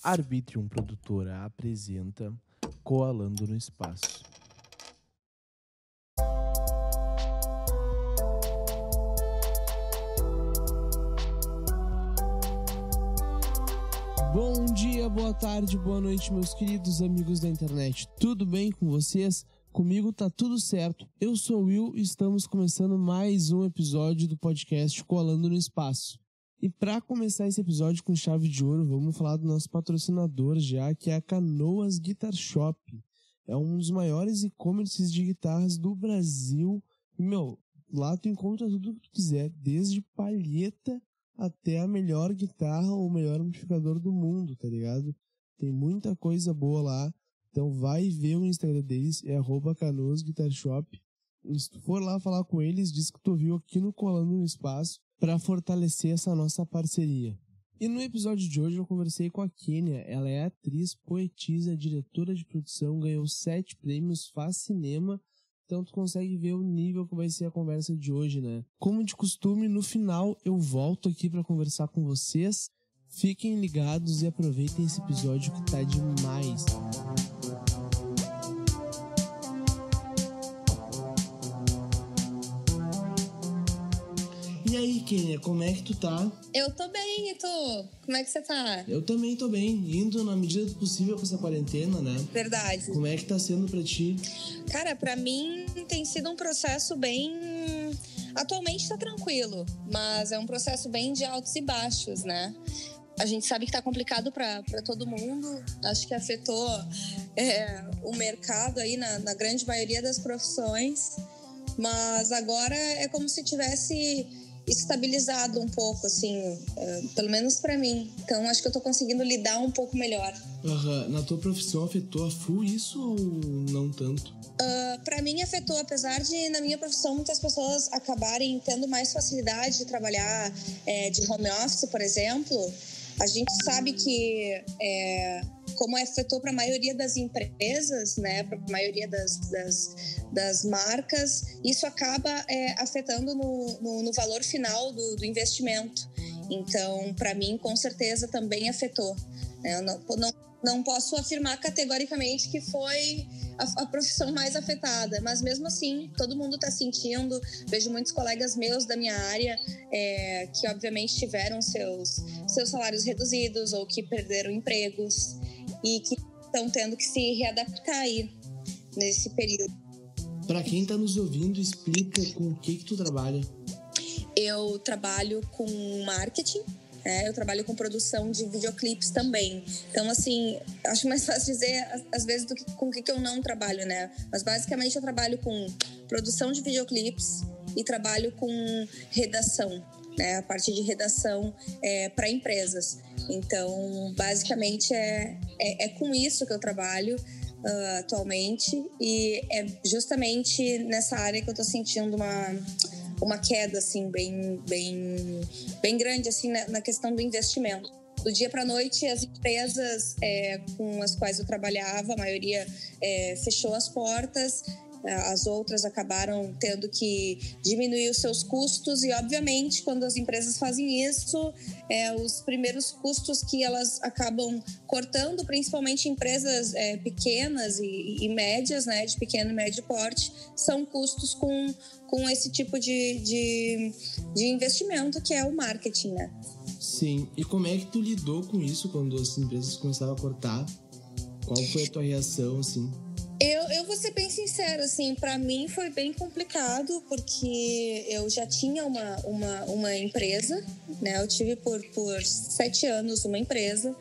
Arbitrium Produtora apresenta Coalando no Espaço. Bom dia, boa tarde, boa noite, meus queridos amigos da internet. Tudo bem com vocês? Comigo tá tudo certo. Eu sou o Will e estamos começando mais um episódio do podcast Coalando no Espaço. E para começar esse episódio com chave de ouro, vamos falar do nosso patrocinador já, que é a Canoas Guitar Shop. É um dos maiores e-commerces de guitarras do Brasil. E, lá tu encontra tudo que tu quiser, desde palheta até a melhor guitarra ou o melhor amplificador do mundo, tá ligado? Tem muita coisa boa lá. Então vai ver o Instagram deles, é @Canoas Guitar Shop. E se tu for lá falar com eles, diz que tu viu aqui no Colando no Espaço para fortalecer essa nossa parceria. E no episódio de hoje eu conversei com a Kênia. Ela é atriz, poetisa, diretora de produção, ganhou 7 prêmios Faz Cinema. Então tu consegue ver o nível que vai ser a conversa de hoje, né? Como de costume, no final eu volto aqui para conversar com vocês. Fiquem ligados e aproveitem esse episódio que tá demais. E aí, Kênia, como é que tu tá? Eu tô bem, e tu? Como é que você tá? Eu também tô bem, indo na medida do possível com essa quarentena, né? Verdade. Como é que tá sendo pra ti? Cara, pra mim tem sido um processo bem... Atualmente tá tranquilo, mas é um processo bem de altos e baixos, né? A gente sabe que tá complicado pra todo mundo. Acho que afetou o mercado aí na grande maioria das profissões. Mas agora é como se tivesse estabilizado um pouco, assim, pelo menos pra mim. Então acho que eu tô conseguindo lidar um pouco melhor. Na tua profissão afetou a full isso ou não tanto? Pra mim afetou, apesar de na minha profissão muitas pessoas acabarem tendo mais facilidade de trabalhar de home office, por exemplo. A gente sabe que como afetou para a maioria das empresas, né, para a maioria das marcas, isso acaba afetando no valor final do investimento. Então, para mim, com certeza, também afetou. Eu não posso afirmar categoricamente que foi a profissão mais afetada, mas mesmo assim, todo mundo está sentindo. Vejo muitos colegas meus da minha área que obviamente tiveram seus salários reduzidos ou que perderam empregos e que estão tendo que se readaptar aí nesse período. Para quem está nos ouvindo, explica com o que tu trabalha. Eu trabalho com marketing. Eu trabalho com produção de videoclipes também. Então, assim, acho mais fácil dizer, às vezes, do que com o que eu não trabalho, né? Mas, basicamente, eu trabalho com produção de videoclipes e trabalho com redação, né? A parte de redação para empresas. Então, basicamente, é com isso que eu trabalho atualmente. E é justamente nessa área que eu tô sentindo uma queda, assim, bem grande, assim, na questão do investimento. Do dia para a noite, as empresas com as quais eu trabalhava, a maioria fechou as portas. As outras acabaram tendo que diminuir os seus custos e, obviamente, quando as empresas fazem isso, os primeiros custos que elas acabam cortando, principalmente empresas pequenas e médias, né, de pequeno e médio porte, são custos com esse tipo de investimento, que é o marketing, né? Sim. E como é que tu lidou com isso quando as empresas começaram a cortar? Qual foi a tua reação, assim? Eu vou ser bem sincera, assim, para mim foi bem complicado, porque eu já tinha uma empresa, né? Eu tive por 7 anos uma empresa,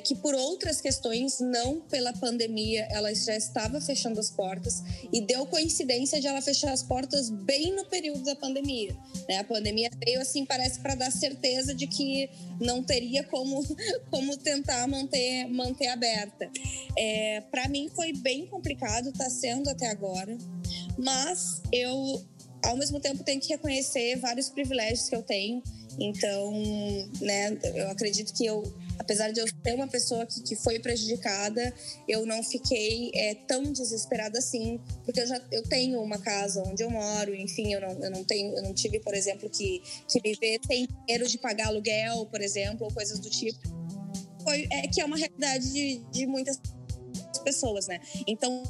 que por outras questões, não pela pandemia, ela já estava fechando as portas, e deu coincidência de ela fechar as portas bem no período da pandemia, né? A pandemia veio, assim, parece para dar certeza de que não teria como tentar manter aberta. Para mim foi bem complicado, está sendo até agora, mas eu, ao mesmo tempo, tenho que reconhecer vários privilégios que eu tenho. Então, né, eu acredito que apesar de eu ser uma pessoa que foi prejudicada, eu não fiquei tão desesperada assim, porque eu tenho uma casa onde eu moro, enfim, eu não tive, por exemplo, que me ver sem dinheiro de pagar aluguel, por exemplo, ou coisas do tipo. que é uma realidade de muitas pessoas, né? Então,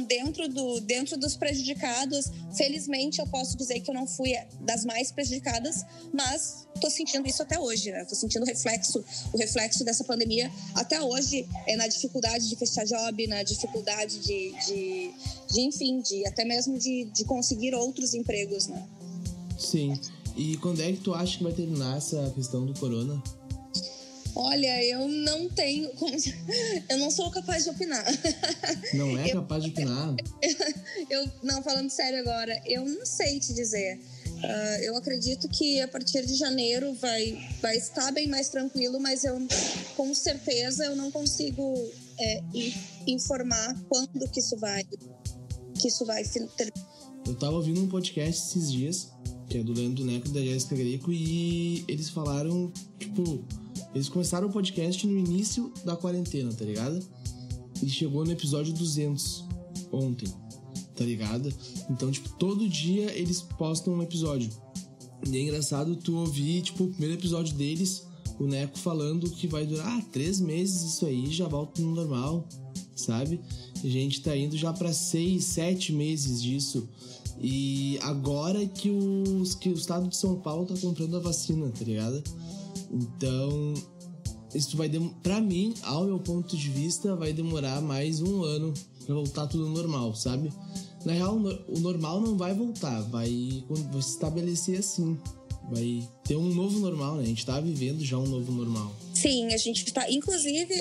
dentro dos prejudicados, felizmente eu posso dizer que eu não fui das mais prejudicadas, mas tô sentindo isso até hoje, né? Tô sentindo o reflexo dessa pandemia até hoje, na dificuldade de fechar job, na dificuldade enfim, até mesmo de conseguir outros empregos, né? Sim. E quando é que tu acha que vai terminar essa questão do corona? Olha, eu não tenho... Eu não sou capaz de opinar. Não é capaz de opinar? Não, falando sério agora, eu não sei te dizer. Eu acredito que a partir de janeiro vai estar bem mais tranquilo, mas com certeza eu não consigo informar quando que isso vai ter. Eu tava ouvindo um podcast esses dias, que é do Leandro Neco e da Jéssica Greco, e eles falaram, tipo... Eles começaram o podcast no início da quarentena, tá ligado? E chegou no episódio 200 ontem, tá ligado? Então, tipo, todo dia eles postam um episódio. E é engraçado tu ouvir, tipo, o primeiro episódio deles, o Neco falando que vai durar 3 meses isso aí, já volta no normal, sabe? E a gente tá indo já pra 6, 7 meses disso. E agora que o estado de São Paulo tá comprando a vacina, tá ligado? Então, isso vai pra mim, ao meu ponto de vista, vai demorar mais 1 ano pra voltar tudo normal, sabe? Na real, o normal não vai voltar, vai se estabelecer assim. Vai ter um novo normal, né? A gente tá vivendo já um novo normal. Sim, a gente tá... Inclusive,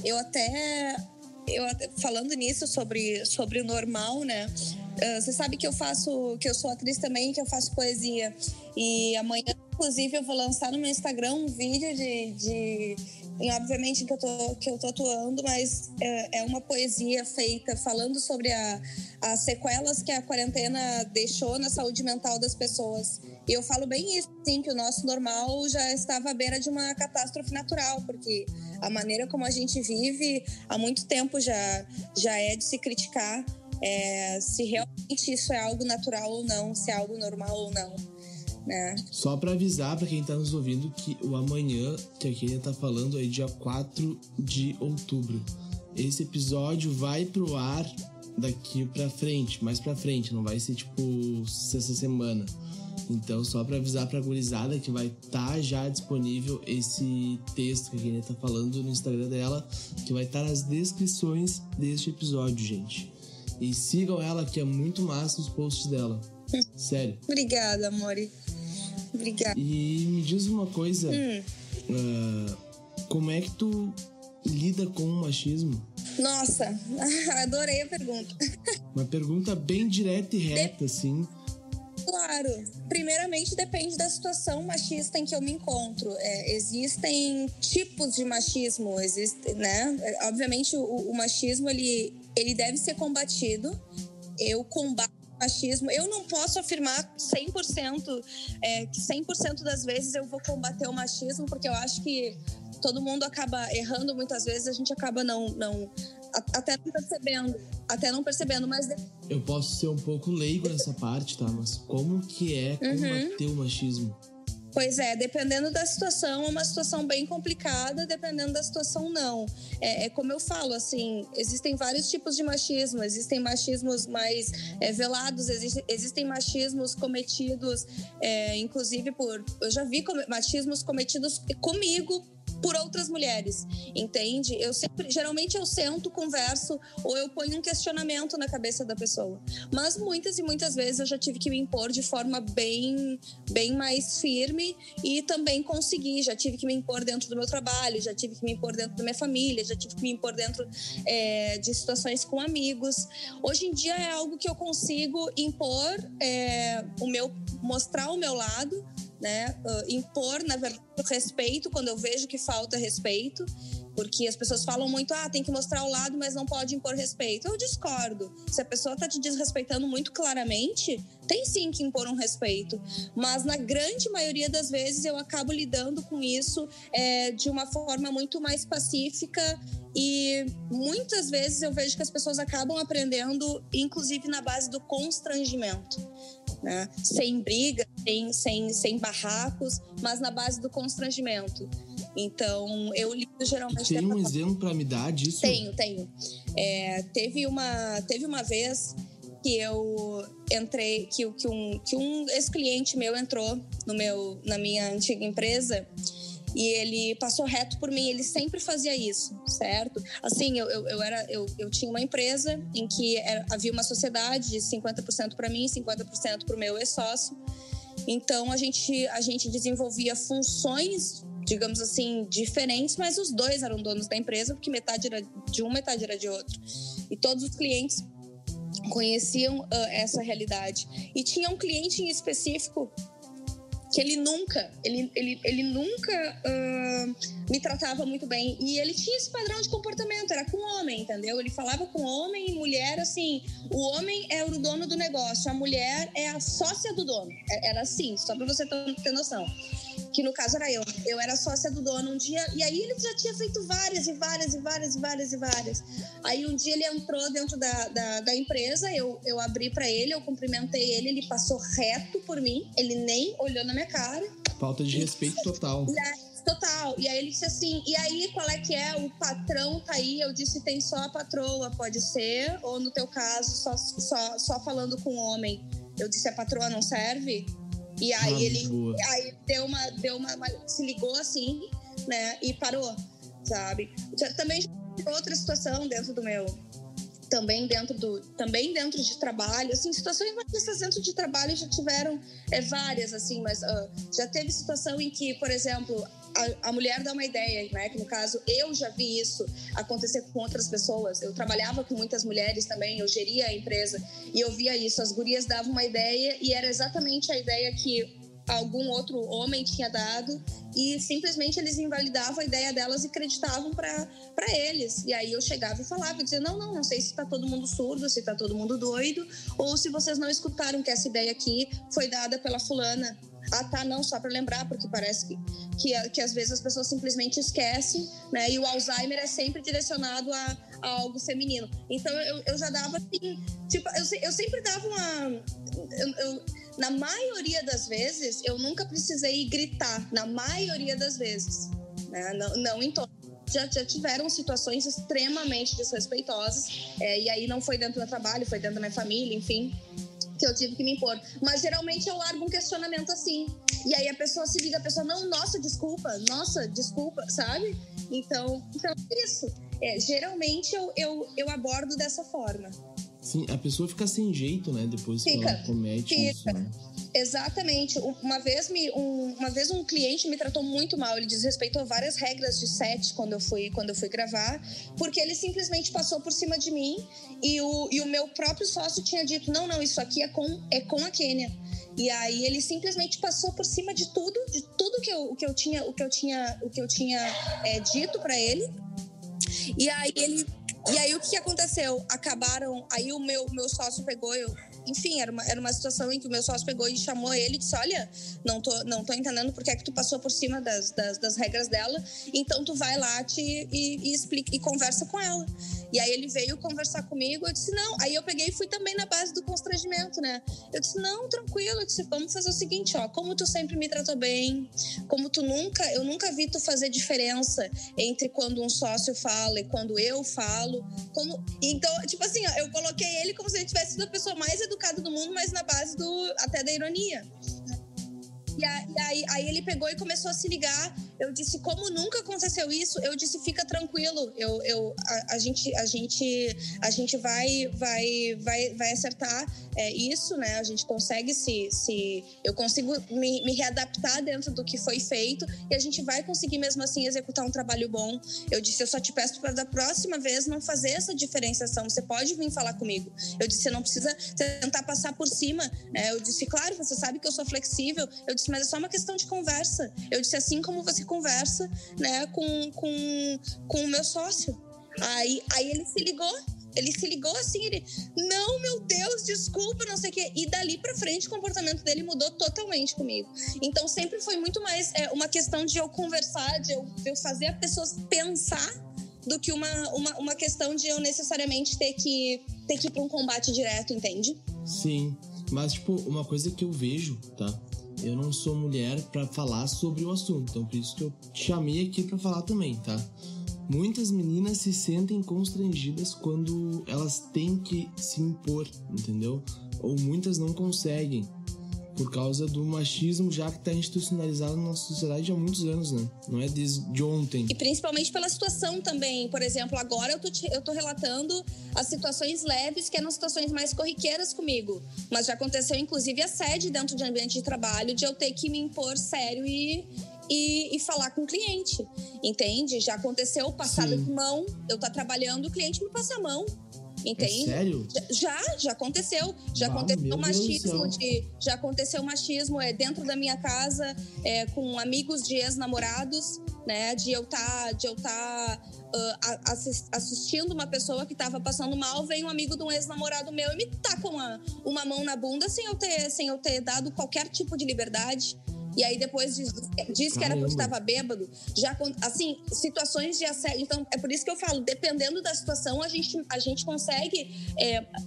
eu até falando nisso sobre o normal, né? Você sabe que eu sou atriz também, que eu faço poesia. E amanhã, inclusive, eu vou lançar no meu Instagram um vídeo obviamente que eu tô atuando, mas é uma poesia feita falando sobre as sequelas que a quarentena deixou na saúde mental das pessoas. E eu falo bem isso, sim, que o nosso normal já estava à beira de uma catástrofe natural, porque a maneira como a gente vive há muito tempo já é de se criticar se realmente isso é algo natural ou não, se é algo normal ou não. Né? Só pra avisar pra quem tá nos ouvindo que o amanhã, que a Kenia tá falando aí, dia 4 de outubro. Esse episódio vai pro ar daqui pra frente, mais pra frente, não vai ser tipo essa semana. Então, só pra avisar pra gurizada que vai estar já disponível esse texto que a Kenia tá falando no Instagram dela, que vai estar nas descrições deste episódio, gente. E sigam ela, que é muito massa os posts dela. Sério. Obrigada, amore. Obrigada. E me diz uma coisa, como é que tu lida com o machismo? Nossa, adorei a pergunta. Uma pergunta bem direta e reta, assim. Claro, primeiramente depende da situação machista em que eu me encontro. Existem tipos de machismo, né? Obviamente o machismo ele deve ser combatido. Eu combato machismo. Eu não posso afirmar 100% que 100% das vezes eu vou combater o machismo, porque eu acho que todo mundo acaba errando muitas vezes, a gente acaba até não percebendo, mas... Eu posso ser um pouco leigo nessa parte, tá? Mas como que é combater o machismo? Pois é, dependendo da situação, é uma situação bem complicada, dependendo da situação, não. Como eu falo, assim, existem vários tipos de machismo, existem machismos mais velados, existem machismos cometidos, inclusive eu já vi machismos cometidos comigo, por outras mulheres, entende? Geralmente eu sento, converso ou eu ponho um questionamento na cabeça da pessoa. Mas muitas e muitas vezes eu já tive que me impor de forma bem mais firme e também consegui. Já tive que me impor dentro do meu trabalho, já tive que me impor dentro da minha família, já tive que me impor dentro de situações com amigos. Hoje em dia é algo que eu consigo impor, mostrar o meu lado, né? Impor, na verdade, o respeito quando eu vejo que falta respeito, porque as pessoas falam muito, tem que mostrar o lado, mas não pode impor respeito. Eu discordo. Se a pessoa está te desrespeitando muito claramente, tem sim que impor um respeito. Mas na grande maioria das vezes eu acabo lidando com isso de uma forma muito mais pacífica, e muitas vezes eu vejo que as pessoas acabam aprendendo, inclusive na base do constrangimento. Né? Sem briga, sem barracos, mas na base do constrangimento. Então, eu lido geralmente... Tem um exemplo pra me dar disso? Tenho. Teve uma vez que eu entrei, que um ex-cliente meu entrou na minha antiga empresa e ele passou reto por mim. Ele sempre fazia isso, certo? Assim, eu tinha uma empresa em que havia uma sociedade de 50% para mim, 50% para o meu ex-sócio. Então, a gente desenvolvia funções, digamos assim, diferentes, mas os dois eram donos da empresa, porque metade era de um, metade era de outro. E todos os clientes conheciam essa realidade. E tinha um cliente em específico que ele nunca me tratava muito bem. E ele tinha esse padrão de comportamento, era com homem, entendeu? Ele falava com homem e mulher, assim, o homem é o dono do negócio, a mulher é a sócia do dono. Era assim, só pra você ter noção. Que no caso era eu. Eu era sócia do dono um dia, e aí ele já tinha feito várias. Aí um dia ele entrou dentro da empresa, eu abri pra ele, eu cumprimentei ele passou reto por mim, ele nem olhou na minha cara. Falta de respeito total. Total. E aí ele disse assim, e aí qual é que é? O patrão tá aí? Eu disse, tem só a patroa, pode ser? Ou no teu caso, só falando com homem? Eu disse, a patroa não serve? E aí aí deu uma se ligou assim, né? E parou, sabe? Também outra situação dentro do meu... Também dentro de trabalho, assim, situações dessas dentro de trabalho já tiveram várias, assim, mas já teve situação em que, por exemplo, a mulher dá uma ideia, né? Que no caso, eu já vi isso acontecer com outras pessoas. Eu trabalhava com muitas mulheres também, eu geria a empresa e eu via isso. As gurias davam uma ideia e era exatamente a ideia que algum outro homem tinha dado e simplesmente eles invalidavam a ideia delas e acreditavam para eles. E aí eu chegava e falava, dizia, não sei se tá todo mundo surdo, se tá todo mundo doido, ou se vocês não escutaram que essa ideia aqui foi dada pela fulana. Ah, tá, não, só para lembrar, porque parece que às vezes as pessoas simplesmente esquecem, né? E o Alzheimer é sempre direcionado a algo feminino. Então eu já dava assim, tipo, eu sempre dava uma... na maioria das vezes, eu nunca precisei gritar, na maioria das vezes, né? Não em todas. Já tiveram situações extremamente desrespeitosas, e aí não foi dentro do trabalho, foi dentro da minha família, enfim, que eu tive que me impor. Mas geralmente eu largo um questionamento assim, e aí a pessoa se liga, a pessoa, nossa, desculpa, sabe? Então é isso. Geralmente eu abordo dessa forma. Sim, a pessoa fica sem jeito, né? Depois que ela comete isso, né? Exatamente. Uma vez um cliente me tratou muito mal. Ele desrespeitou várias regras de set quando eu fui gravar, porque ele simplesmente passou por cima de mim e o meu próprio sócio tinha dito, não, isso aqui é com a Kênia. E aí ele simplesmente passou por cima de tudo que eu tinha dito para ele. E aí o que aconteceu? Aí o meu sócio pegou, enfim, era uma situação em que o meu sócio pegou e chamou ele e disse, olha, não tô entendendo por que é que tu passou por cima das regras dela, então tu vai lá e explica e conversa com ela. E aí ele veio conversar comigo, eu disse, não. Aí eu peguei e fui também na base do constrangimento, né? Eu disse, não, tranquilo, eu disse, vamos fazer o seguinte, ó, como tu sempre me tratou bem, como eu nunca vi tu fazer diferença entre quando um sócio fala e quando eu falo, então, tipo assim, ó, eu coloquei ele como se ele tivesse sido a pessoa mais educada do mundo, mas na base até da ironia. E aí ele pegou e começou a se ligar. Eu disse, como nunca aconteceu isso, eu disse, fica tranquilo, a gente vai acertar isso, né? A gente consegue eu consigo me readaptar dentro do que foi feito e a gente vai conseguir mesmo assim executar um trabalho bom. Eu disse, eu só te peço para da próxima vez não fazer essa diferenciação, você pode vir falar comigo. Eu disse, você não precisa tentar passar por cima, né? Eu disse, claro, você sabe que eu sou flexível. Eu disse, mas é só uma questão de conversa. Eu disse, assim como você conversa, né, com o meu sócio. Aí ele se ligou assim, não, meu Deus, desculpa, não sei o quê. E dali pra frente o comportamento dele mudou totalmente comigo. Então sempre foi muito mais uma questão de eu conversar, de eu fazer a pessoa pensar, do que uma questão de eu necessariamente ter que ir pra um combate direto, entende? Sim, mas tipo, uma coisa que eu vejo, tá? eu não sou mulher pra falar sobre o assunto, então por isso que eu te chamei aqui pra falar também, tá? Muitas meninas se sentem constrangidas quando elas têm que se impor, entendeu? Ou muitas não conseguem, por causa do machismo já que está institucionalizado na nossa sociedade há muitos anos, né? Não é desde ontem. E principalmente pela situação também. Por exemplo, agora eu tô relatando as situações leves, que eram situações mais corriqueiras comigo. Mas já aconteceu, inclusive, assédio dentro de ambiente de trabalho, de eu ter que me impor sério e falar com o cliente, entende? Já aconteceu passada de mão, eu tá trabalhando, o cliente me passa a mão. Entende? É sério? Já aconteceu. Já aconteceu machismo dentro da minha casa, com amigos de ex-namorados, né? De eu tá assistindo uma pessoa que tava passando mal, vem um amigo de um ex-namorado meu e me taca uma mão na bunda sem eu ter dado qualquer tipo de liberdade. E aí depois diz que era porque estava bêbado. Já, assim, situações de assédio. Então, é por isso que eu falo, dependendo da situação, a gente consegue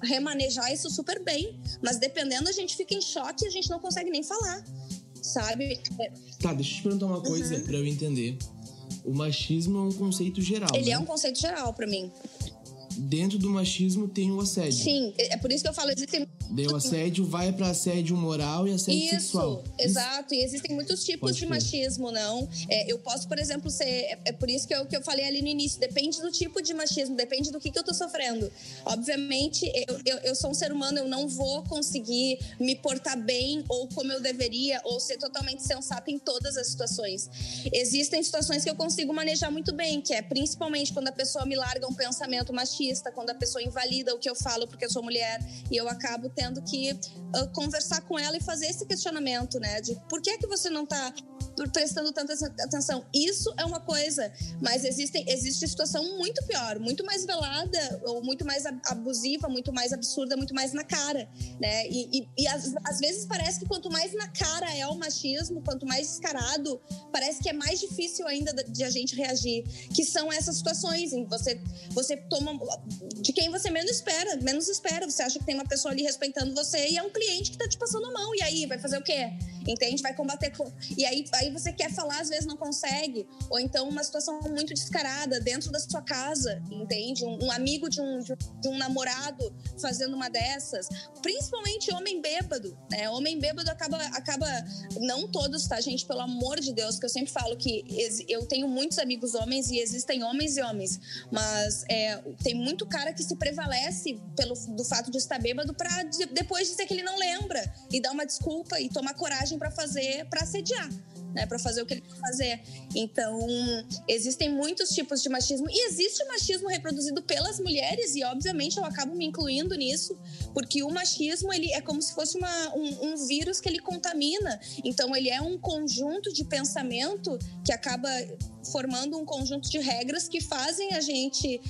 remanejar isso super bem. Mas dependendo, a gente fica em choque e a gente não consegue nem falar, sabe? Tá, deixa eu te perguntar uma coisa pra eu entender. O machismo é um conceito geral, Ele né? é um conceito geral pra mim. Dentro do machismo tem o assédio. Sim, é por isso que eu falo, existem... Daí o assédio vai pra assédio moral e assédio sexual. Exato. E existem muitos tipos de machismo, não? Eu posso, por exemplo, ser... É por isso que eu falei ali no início. Depende do tipo de machismo, depende do que eu tô sofrendo. Obviamente, eu sou um ser humano, eu não vou conseguir me portar bem ou como eu deveria, ou ser totalmente sensata em todas as situações. Existem situações que eu consigo manejar muito bem, que é principalmente quando a pessoa me larga um pensamento machista, quando a pessoa invalida o que eu falo porque eu sou mulher e eu acabo tendo que conversar com ela e fazer esse questionamento, né? De por que você não tá prestando tanta atenção? Isso é uma coisa, mas existe situação muito pior, muito mais velada, ou muito mais abusiva, muito mais absurda, muito mais na cara, né? E às vezes parece que quanto mais na cara é o machismo, quanto mais descarado, parece que é mais difícil ainda de a gente reagir, que são essas situações em que você toma de quem você menos espera, você acha que tem uma pessoa ali respeitando você e é um cliente que tá te passando a mão, e aí, vai fazer o quê? Entende? Vai combater e aí você quer falar, às vezes não consegue, ou então uma situação muito descarada dentro da sua casa, entende? Um amigo de um namorado fazendo uma dessas, principalmente homem bêbado, né? Homem bêbado acaba, não todos, tá, gente? Pelo amor de Deus, que eu sempre falo que eu tenho muitos amigos homens e existem homens e homens, mas tem muito cara que se prevalece do fato de estar bêbado pra depois dizer que ele não lembra e dar uma desculpa e tomar coragem pra assediar, né, para fazer o que ele quer fazer. Então, existem muitos tipos de machismo e existe o machismo reproduzido pelas mulheres e, obviamente, eu acabo me incluindo nisso, porque o machismo, ele é como se fosse um vírus que ele contamina. Então, ele é um conjunto de pensamento que acaba formando um conjunto de regras que fazem a gente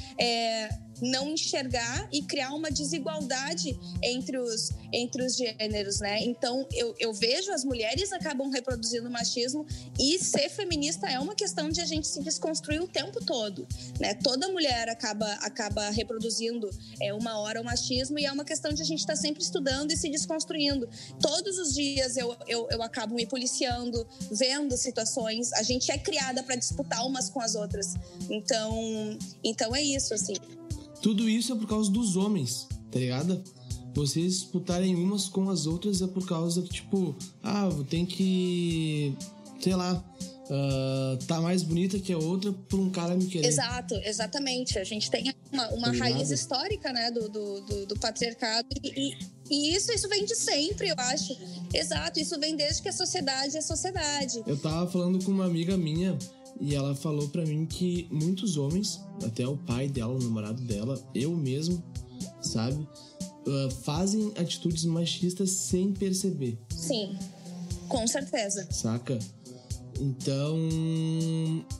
não enxergar e criar uma desigualdade entre os gêneros, né? Então, eu vejo as mulheres acabam reproduzindo o machismo e ser feminista é uma questão de a gente se desconstruir o tempo todo, né? Toda mulher acaba reproduzindo uma hora o machismo e é uma questão de a gente estar sempre estudando e se desconstruindo. Todos os dias eu acabo me policiando, vendo situações. A gente é criada para disputar umas com as outras. Então é isso, assim. Tudo isso é por causa dos homens, tá ligado? Vocês disputarem umas com as outras é por causa que, tipo, tem que, sei lá, tá mais bonita que a outra por um cara me querer. Exato, exatamente. A gente tem uma raiz histórica, né, do patriarcado e isso vem de sempre, eu acho. Exato, isso vem desde que a sociedade é sociedade. Eu tava falando com uma amiga minha e ela falou pra mim que muitos homens, até o pai dela, o namorado dela, eu mesmo, sabe, fazem atitudes machistas sem perceber. Sim, com certeza. Saca? Então,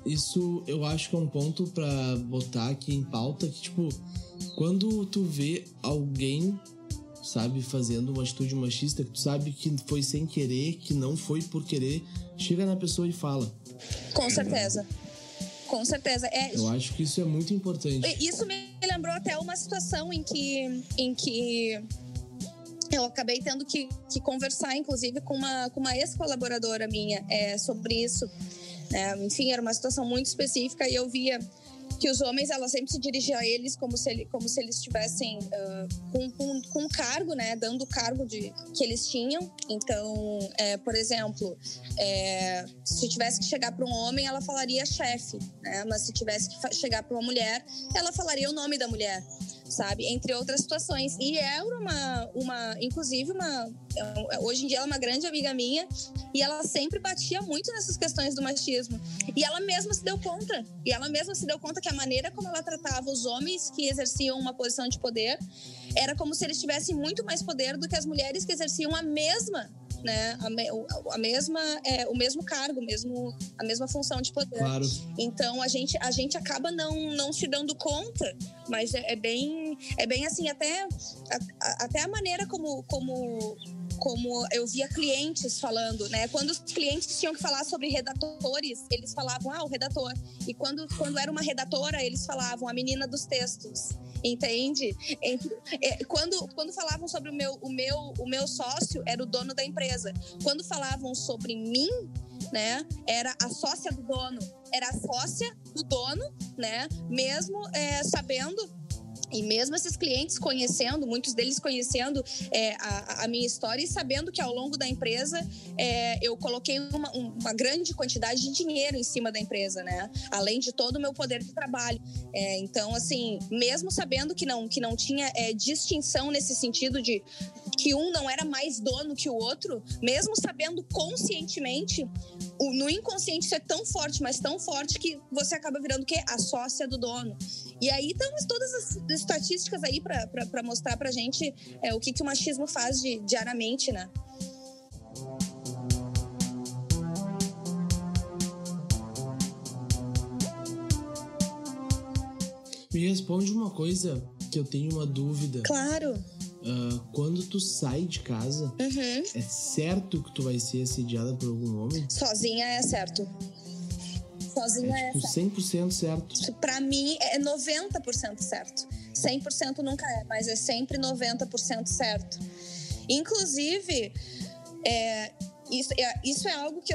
isso eu acho que é um ponto pra botar aqui em pauta, que, tipo, quando tu vê alguém, sabe, fazendo uma atitude machista, que tu sabe que foi sem querer, que não foi por querer, chega na pessoa e fala. Com certeza. Com certeza. Eu acho que isso é muito importante. Isso me lembrou até uma situação em que eu acabei tendo que conversar, inclusive, com uma ex-colaboradora minha sobre isso. Enfim, era uma situação muito específica e eu via que os homens, ela sempre se dirigia a eles como se eles estivessem com cargo, né? Dando o cargo que eles tinham. Então, por exemplo, se tivesse que chegar para um homem, ela falaria chefe, né? Mas se tivesse que chegar para uma mulher, ela falaria o nome da mulher, sabe? Entre outras situações. E era inclusive, hoje em dia ela é uma grande amiga minha e ela sempre batia muito nessas questões do machismo. E ela mesma se deu conta que a maneira como ela tratava os homens que exerciam uma posição de poder era como se eles tivessem muito mais poder do que as mulheres que exerciam a mesma, né, o mesmo cargo, a mesma função de poder. Claro. Então a gente acaba não se dando conta, mas é bem assim, até a maneira como eu via clientes falando, né? Quando os clientes tinham que falar sobre redatores, eles falavam, o redator. E quando era uma redatora, eles falavam, a menina dos textos. Entende? Quando falavam sobre o meu sócio, era o dono da empresa. Quando falavam sobre mim, né, era a sócia do dono. Era a sócia do dono, né? Mesmo sabendo. E mesmo esses clientes conhecendo, muitos deles conhecendo a minha história e sabendo que ao longo da empresa eu coloquei uma grande quantidade de dinheiro em cima da empresa, né? Além de todo o meu poder de trabalho. Então, assim, mesmo sabendo que não tinha distinção nesse sentido de que um não era mais dono que o outro, mesmo sabendo conscientemente, no inconsciente isso é tão forte, mas tão forte que você acaba virando o quê? A sócia do dono. E aí estão todas as estatísticas aí para mostrar pra gente o que o machismo faz diariamente, né? Me responde uma coisa que eu tenho uma dúvida. Claro. Quando tu sai de casa, é certo que tu vai ser assediada por algum homem? Sozinha é certo. Sozinha é tipo 100% certo. Pra mim é 90% certo. 100% nunca mas é sempre 90% certo. Inclusive, isso é algo que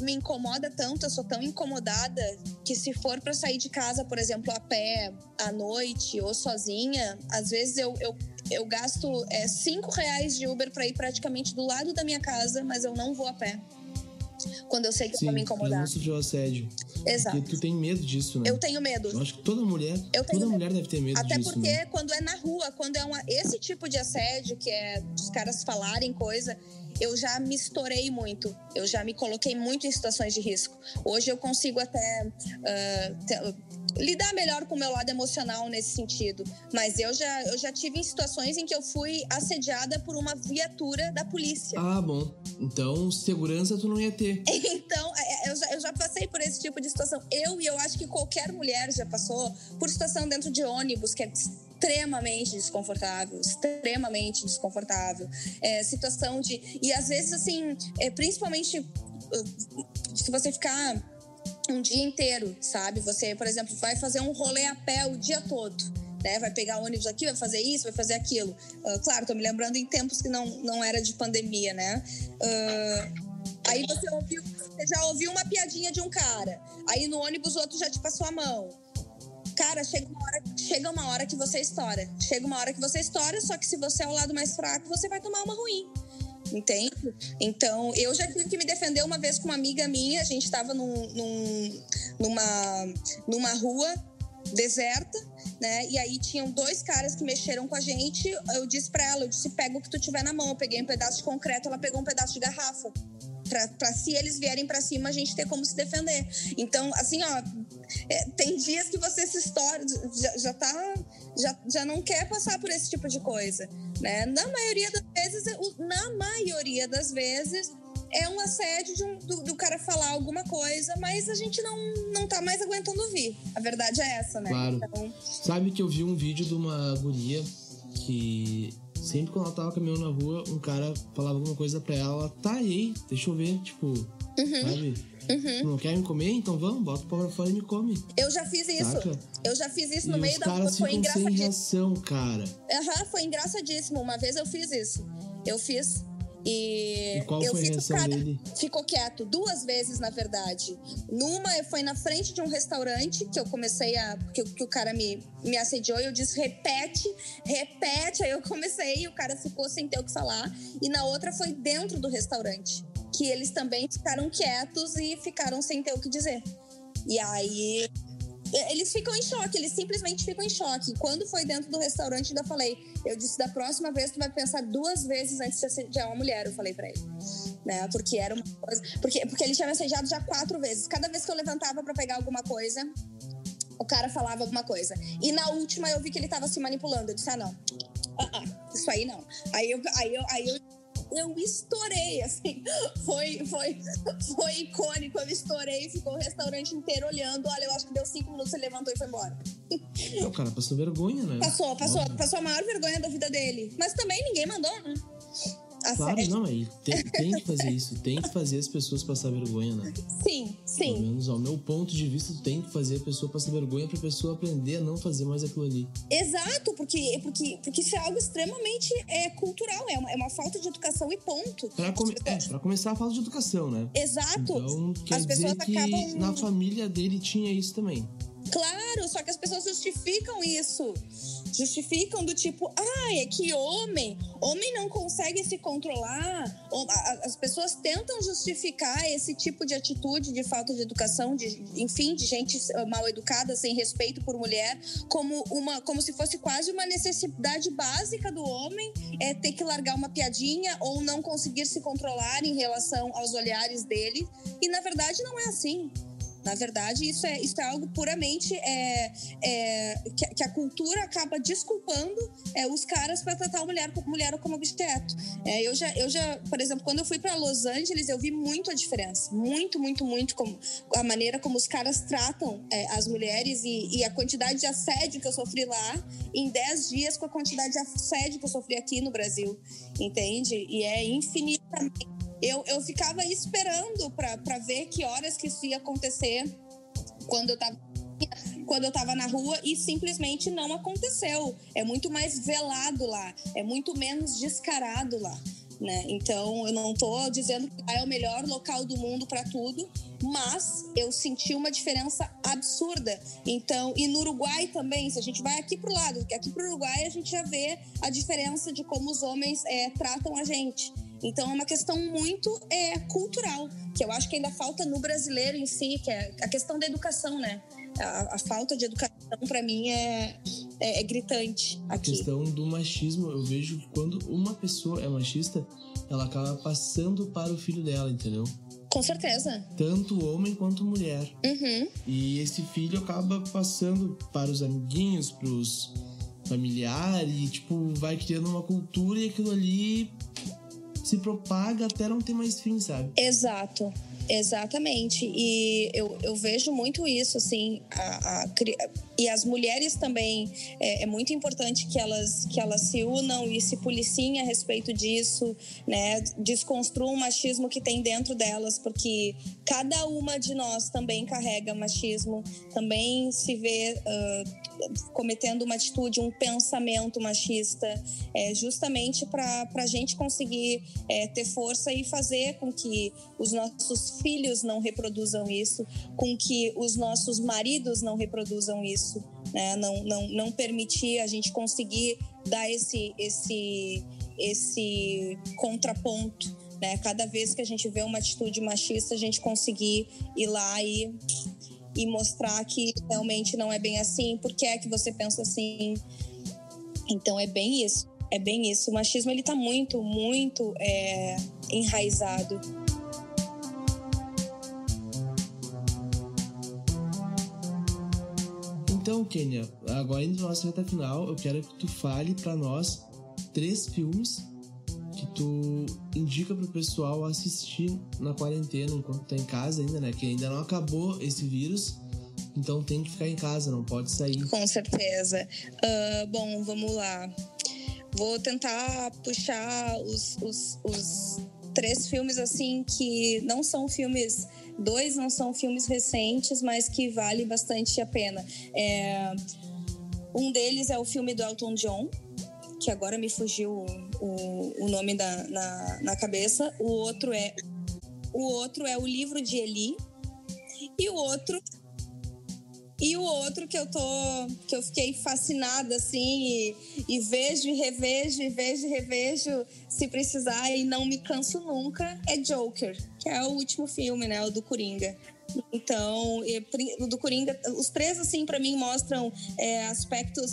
me incomoda tanto, eu sou tão incomodada que se for pra sair de casa, por exemplo, a pé, à noite ou sozinha, às vezes eu gasto R$5 de Uber pra ir praticamente do lado da minha casa, mas eu não vou a pé. Quando eu sei que vai me incomodar. Sim, de assédio. Exato. Porque tu tem medo disso, né? Eu tenho medo. Eu acho que toda mulher deve ter medo Até disso. Até porque né? Quando é na rua, quando é esse tipo de assédio, que é os caras falarem coisa, eu já me estourei muito. Eu já me coloquei muito em situações de risco. Hoje eu consigo até lidar melhor com o meu lado emocional nesse sentido. Mas eu já tive em situações em que eu fui assediada por uma viatura da polícia. Ah, bom. Então, segurança tu não ia ter. Então, eu já passei por esse tipo de situação. Eu acho que qualquer mulher já passou por situação dentro de ônibus, que é extremamente desconfortável. Situação de... E às vezes, assim, principalmente se você ficar um dia inteiro, sabe? Você, por exemplo, vai fazer um rolê a pé o dia todo, né? Vai pegar ônibus aqui, vai fazer isso, vai fazer aquilo. Claro, tô me lembrando em tempos que não era de pandemia, né? Aí você já ouviu uma piadinha de um cara. Aí no ônibus o outro já te passou a mão. Cara, chega uma hora que você estoura. Só que se você é o lado mais fraco, você vai tomar uma ruim. Entende? Então, eu já tive que me defender uma vez com uma amiga minha. A gente estava numa rua deserta, né? E aí tinham 2 caras que mexeram com a gente. Eu disse pra ela, pega o que tu tiver na mão. Eu peguei um pedaço de concreto, ela pegou um pedaço de garrafa. Pra se eles vierem pra cima, a gente ter como se defender. Então, assim, tem dias que você se estoura, já não quer passar por esse tipo de coisa, né? Na maioria das vezes, é um assédio do cara falar alguma coisa, mas a gente não tá mais aguentando ouvir. A verdade é essa, né? Claro. Então... Sabe que eu vi um vídeo de uma guria que sempre quando ela tava caminhando na rua, um cara falava alguma coisa pra ela, tá, e aí? Deixa eu ver, tipo, sabe? Não quer me comer? Então vamos, bota o pau pra fora e me come. Eu já fiz isso. Saca? Eu já fiz isso E no meio os da rua, caras foi ficam sem engraçadíssimo. reação, cara. Foi engraçadíssimo. Uma vez eu fiz isso. Eu fiz. E qual eu foi a fiz, reação o cara dele? ficou quieto 2 vezes, na verdade. Numa foi na frente de um restaurante que eu comecei a... que o cara me assediou e eu disse, repete. Aí eu comecei e o cara ficou sem ter o que falar. E na outra foi dentro do restaurante, que eles também ficaram quietos e ficaram sem ter o que dizer. E aí... eles ficam em choque, eles simplesmente ficam em choque. Quando foi dentro do restaurante, ainda falei, eu disse, da próxima vez tu vai pensar 2 vezes antes de assediar uma mulher, eu falei pra ele, né, porque era uma coisa, porque ele tinha me assediado já 4 vezes, cada vez que eu levantava pra pegar alguma coisa, o cara falava alguma coisa, e na última eu vi que ele tava se manipulando, eu disse, não, isso aí não, aí eu estourei, assim, foi icônico, eu estourei, ficou o restaurante inteiro olhando, olha, eu acho que deu 5 minutos, ele levantou e foi embora. O cara passou vergonha, né? Passou a maior vergonha da vida dele, mas também ninguém mandou, né? Claro, não, aí tem que fazer isso, tem que fazer as pessoas passar vergonha, né? Sim. Pelo menos ao meu ponto de vista, tu tem que fazer a pessoa passar vergonha pra pessoa aprender a não fazer mais aquilo ali. Exato, porque isso é algo extremamente cultural, é uma falta de educação e ponto. Pra começar a falta de educação, né? Exato. Então, quer dizer que na família dele tinha isso também. Claro, só que as pessoas justificam isso. Justificam do tipo, é que homem não consegue se controlar. As pessoas tentam justificar esse tipo de atitude de falta de educação, de gente mal educada, sem respeito por mulher, como se fosse quase uma necessidade básica do homem, ter que largar uma piadinha ou não conseguir se controlar em relação aos olhares dele. E na verdade não é assim. Na verdade, isso é algo puramente que a cultura acaba desculpando os caras para tratar a mulher como objeto. Eu já, por exemplo, quando eu fui para Los Angeles, eu vi muito a diferença. Muito, muito, muito a maneira como os caras tratam as mulheres e a quantidade de assédio que eu sofri lá em 10 dias com a quantidade de assédio que eu sofri aqui no Brasil. Entende? E é infinitamente. Eu ficava esperando para ver que horas que isso ia acontecer quando eu tava na rua e simplesmente não aconteceu. É muito mais velado lá, é muito menos descarado lá, né? Então, eu não tô dizendo que é o melhor local do mundo para tudo, mas eu senti uma diferença absurda. Então, e no Uruguai também, se a gente vai aqui pro Uruguai, a gente já vê a diferença de como os homens tratam a gente. Então, é uma questão muito cultural, que eu acho que ainda falta no brasileiro em si, que é a questão da educação, né? A falta de educação, para mim, é gritante aqui. A questão do machismo, eu vejo que quando uma pessoa é machista, ela acaba passando para o filho dela, entendeu? Com certeza. Tanto homem quanto mulher. Uhum. E esse filho acaba passando para os amiguinhos, para os familiares, e, tipo, vai criando uma cultura e aquilo ali se propaga até não ter mais fim, sabe? Exato, exatamente. E eu vejo muito isso, assim, e as mulheres também, é muito importante que elas se unam e se policiem a respeito disso, né? Desconstruam o machismo que tem dentro delas, porque cada uma de nós também carrega machismo, também se vê cometendo uma atitude, um pensamento machista, justamente para a gente conseguir ter força e fazer com que os nossos filhos não reproduzam isso, com que os nossos maridos não reproduzam isso, né? Não permitir a gente conseguir dar esse contraponto, né? Cada vez que a gente vê uma atitude machista, a gente conseguir ir lá e mostrar que realmente não é bem assim, por que é que você pensa assim. Então é bem isso. O machismo, ele tá muito, muito enraizado. Então, Kênia, agora indo na nossa reta final, eu quero que tu fale pra nós 3 filmes que tu indica pro pessoal assistir na quarentena, enquanto tá em casa ainda, né? Que ainda não acabou esse vírus, então tem que ficar em casa, não pode sair. Com certeza. Bom, vamos lá. Vou tentar puxar os 3 filmes, assim, que não são filmes... 2 não são filmes recentes, mas que vale bastante a pena. Um deles é o filme do Elton John, que agora me fugiu o nome na cabeça. O outro é O Livro de Eli. E o outro que eu fiquei fascinada, assim, e vejo e revejo se precisar e não me canso nunca, é Joker, que é o último filme, né, o do Coringa. Então, o do Coringa, os 3, assim, pra mim mostram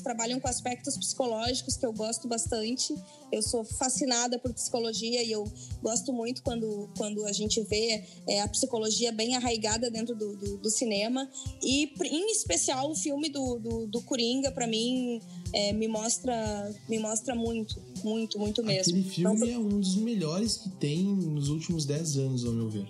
trabalham com aspectos psicológicos que eu gosto bastante. Eu sou fascinada por psicologia e eu gosto muito quando a gente vê a psicologia bem arraigada dentro do cinema. E, em especial, o filme do Coringa, pra mim, me mostra muito mesmo. Aquele filme é um dos melhores que tem nos últimos 10 anos, ao meu ver.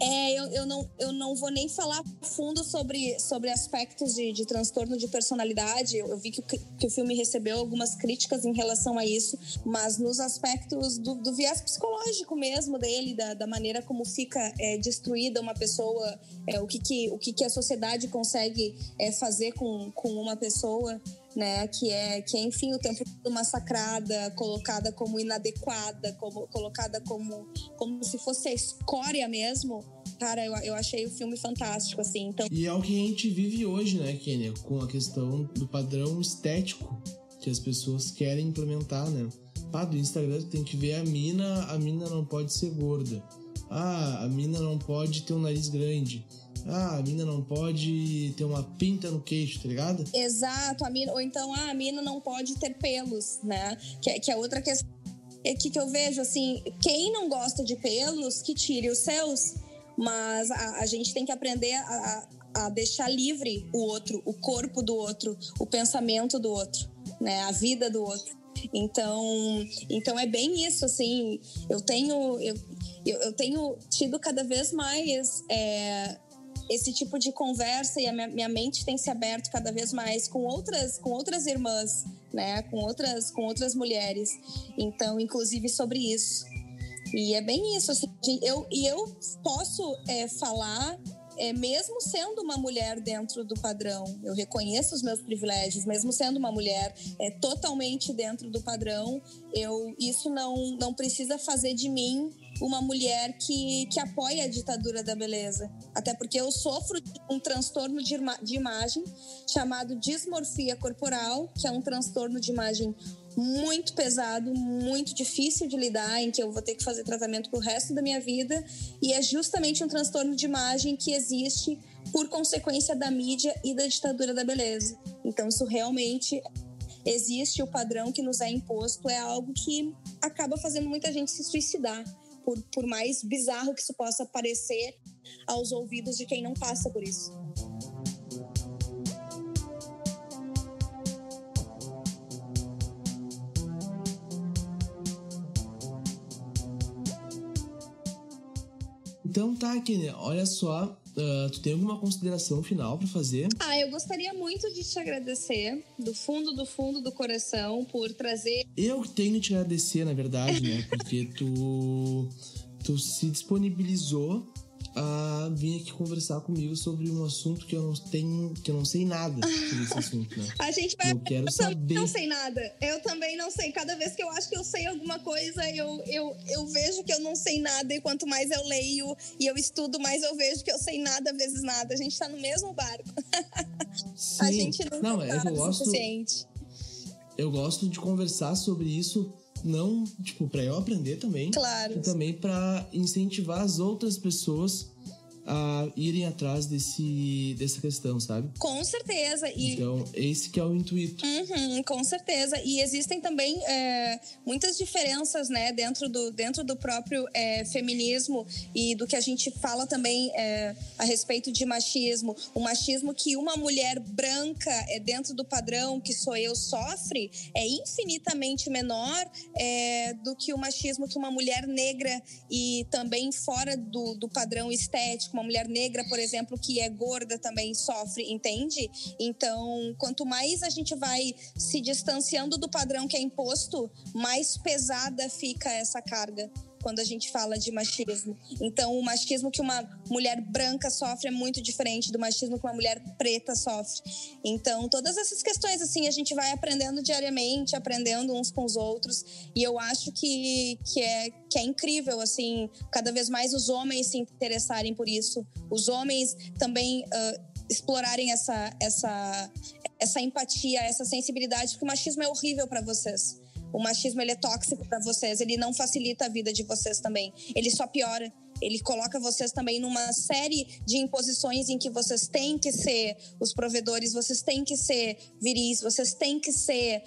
Eu não vou nem falar fundo sobre aspectos de transtorno de personalidade. Eu vi que o filme recebeu algumas críticas em relação a isso, mas nos aspectos do viés psicológico mesmo dele, da maneira como fica destruída uma pessoa, o que a sociedade consegue fazer com uma pessoa, né, que é, enfim, o tempo todo massacrada, colocada como inadequada, colocada como se fosse a escória mesmo. Cara, eu achei o filme fantástico, assim. Então... E é o que a gente vive hoje, né, Kênia? Com a questão do padrão estético que as pessoas querem implementar, né? Do Instagram tem que ver a mina não pode ser gorda. A mina não pode ter um nariz grande. A mina não pode ter uma pinta no queixo, tá ligado? Exato, ou então a mina não pode ter pelos, né? Que é outra questão que eu vejo, assim, quem não gosta de pelos, que tire os seus, mas a gente tem que aprender a deixar livre o outro, o corpo do outro, o pensamento do outro, né? A vida do outro. Então é bem isso, assim, eu tenho tido cada vez mais esse tipo de conversa e a minha mente tem se aberto cada vez mais com outras irmãs, né? Com outras mulheres. Então, inclusive sobre isso. E é bem isso, assim, eu posso falar, mesmo sendo uma mulher dentro do padrão. Eu reconheço os meus privilégios, mesmo sendo uma mulher totalmente dentro do padrão. Isso não precisa fazer de mim uma mulher que apoia a ditadura da beleza. Até porque eu sofro de um transtorno de imagem chamado dismorfia corporal, que é um transtorno de imagem muito pesado, muito difícil de lidar, em que eu vou ter que fazer tratamento pro resto da minha vida, e é justamente um transtorno de imagem que existe por consequência da mídia e da ditadura da beleza. Então isso realmente existe, o padrão que nos é imposto é algo que acaba fazendo muita gente se suicidar, por mais bizarro que isso possa parecer aos ouvidos de quem não passa por isso. Então tá, Kênia, olha só, tu tem alguma consideração final pra fazer? Eu gostaria muito de te agradecer, do fundo do coração, por trazer... Eu que tenho que te agradecer, na verdade, né? Porque tu se disponibilizou a vir aqui conversar comigo sobre um assunto que eu não sei nada sobre esse assunto, né? A gente vai... Eu quero saber. Eu não sei nada. Eu também não sei. Cada vez que eu acho que eu sei alguma coisa, eu vejo que eu não sei nada. E quanto mais eu leio e eu estudo, mais eu vejo que eu sei nada vezes nada. A gente tá no mesmo barco. Sim. A gente nunca é que eu o suficiente. Eu gosto de conversar sobre isso, não, pra eu aprender também. Claro. E também pra incentivar as outras pessoas a irem atrás dessa questão, sabe? Com certeza. Então, esse que é o intuito. Com certeza. E existem também muitas diferenças, né, dentro do próprio feminismo e do que a gente fala também a respeito de machismo. O machismo que uma mulher branca dentro do padrão que sou eu sofre é infinitamente menor do que o machismo que uma mulher negra e também fora do padrão estético uma mulher negra, por exemplo, que é gorda também sofre, entende? Então, quanto mais a gente vai se distanciando do padrão que é imposto, mais pesada fica essa carga quando a gente fala de machismo. Então, o machismo que uma mulher branca sofre é muito diferente do machismo que uma mulher preta sofre. Então, todas essas questões, assim, a gente vai aprendendo diariamente, aprendendo uns com os outros. E eu acho que é incrível, assim, cada vez mais os homens se interessarem por isso. Os homens também explorarem essa empatia, essa sensibilidade, porque o machismo é horrível para vocês. O machismo, ele é tóxico para vocês, ele não facilita a vida de vocês também. Ele só piora. Ele coloca vocês também numa série de imposições em que vocês têm que ser os provedores, vocês têm que ser viris, vocês têm que ser...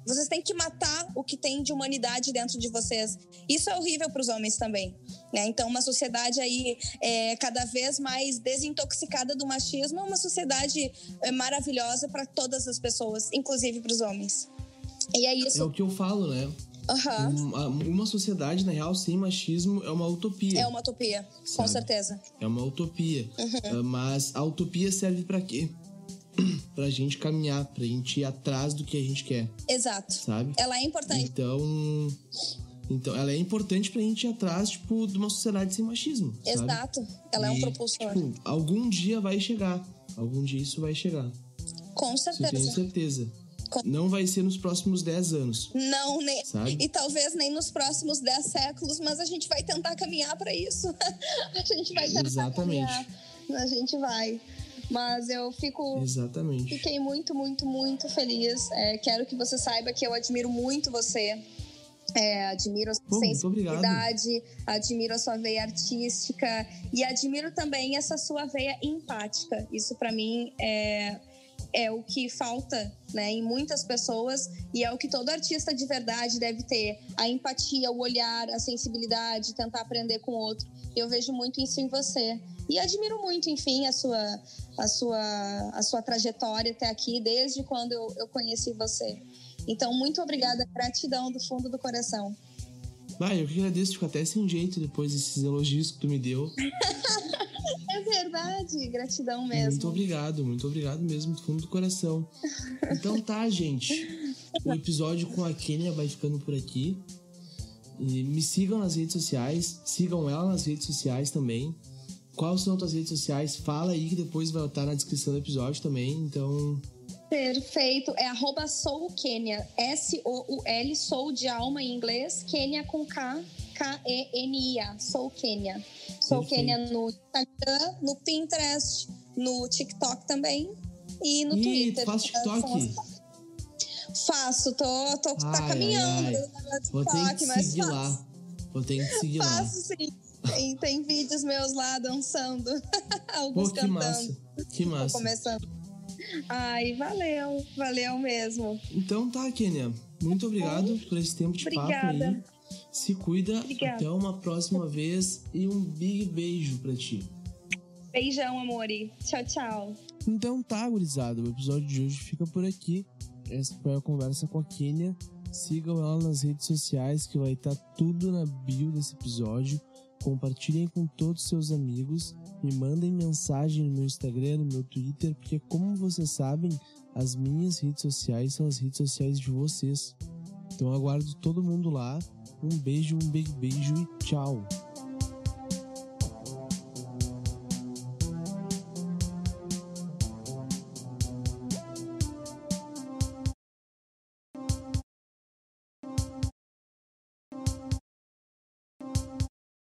vocês têm que matar o que tem de humanidade dentro de vocês. Isso é horrível para os homens também, né? Então, uma sociedade aí cada vez mais desintoxicada do machismo é uma sociedade maravilhosa para todas as pessoas, inclusive para os homens. E é isso. É o que eu falo, né? Uma sociedade, na real, sem machismo é uma utopia. É uma utopia, sabe? Com certeza. É uma utopia. Mas a utopia serve pra quê? Pra gente caminhar, pra gente ir atrás do que a gente quer. Exato. Sabe? Ela é importante. Então ela é importante pra gente ir atrás, tipo, de uma sociedade sem machismo. Exato. Sabe? Ela é um propulsor. Tipo, algum dia vai chegar. Algum dia isso vai chegar. Com certeza. Isso eu tenho certeza. Não vai ser nos próximos 10 anos. Não, nem. Sabe? E talvez nem nos próximos 10 séculos, mas a gente vai tentar caminhar para isso. A gente vai tentar caminhar. A gente vai. Mas eu fiquei muito, muito, muito feliz. Quero que você saiba que eu admiro muito você. Admiro a sua sensibilidade, admiro a sua veia artística e admiro também essa sua veia empática. Isso para mim é o que falta, né, em muitas pessoas, e é o que todo artista de verdade deve ter: a empatia, o olhar, a sensibilidade, tentar aprender com o outro. Eu vejo muito isso em você e admiro muito, enfim, a sua trajetória até aqui, desde quando eu conheci você. Então, muito obrigada, gratidão do fundo do coração. Eu que agradeço, fico até sem jeito depois desses elogios que tu me deu. É verdade, gratidão mesmo. Muito obrigado mesmo, do fundo do coração. Então tá, gente, o episódio com a Kênia vai ficando por aqui. E me sigam nas redes sociais, sigam ela nas redes sociais também. Quais são as tuas redes sociais? Fala aí que depois vai estar na descrição do episódio também, então... Perfeito, é @soulkenia, S-O-U-L, soul de alma em inglês, Kenia com K, K-E-N-I-A, Soulkenia. Soulkenia no Instagram, no Pinterest, no TikTok também e no Twitter. Faz TikTok? Faço, tá caminhando. Vou ter que seguir lá. Faço sim. Tem vídeos meus lá dançando. Alguns cantando. Que massa. Tô começando. Ai, valeu mesmo. Então tá, Kênia. Muito obrigado por esse tempo de papo aí. Se cuida, até uma próxima vez e um big beijo pra ti. Beijão, amore. Tchau, tchau. Então tá, gurizada, o episódio de hoje fica por aqui. Essa foi a conversa com a Kênia. Sigam ela nas redes sociais, que vai estar tudo na bio desse episódio. Compartilhem com todos os seus amigos. Me mandem mensagem no meu Instagram, no meu Twitter, porque, como vocês sabem, as minhas redes sociais são as redes sociais de vocês. Então aguardo todo mundo lá. Um beijo, um big beijo e tchau!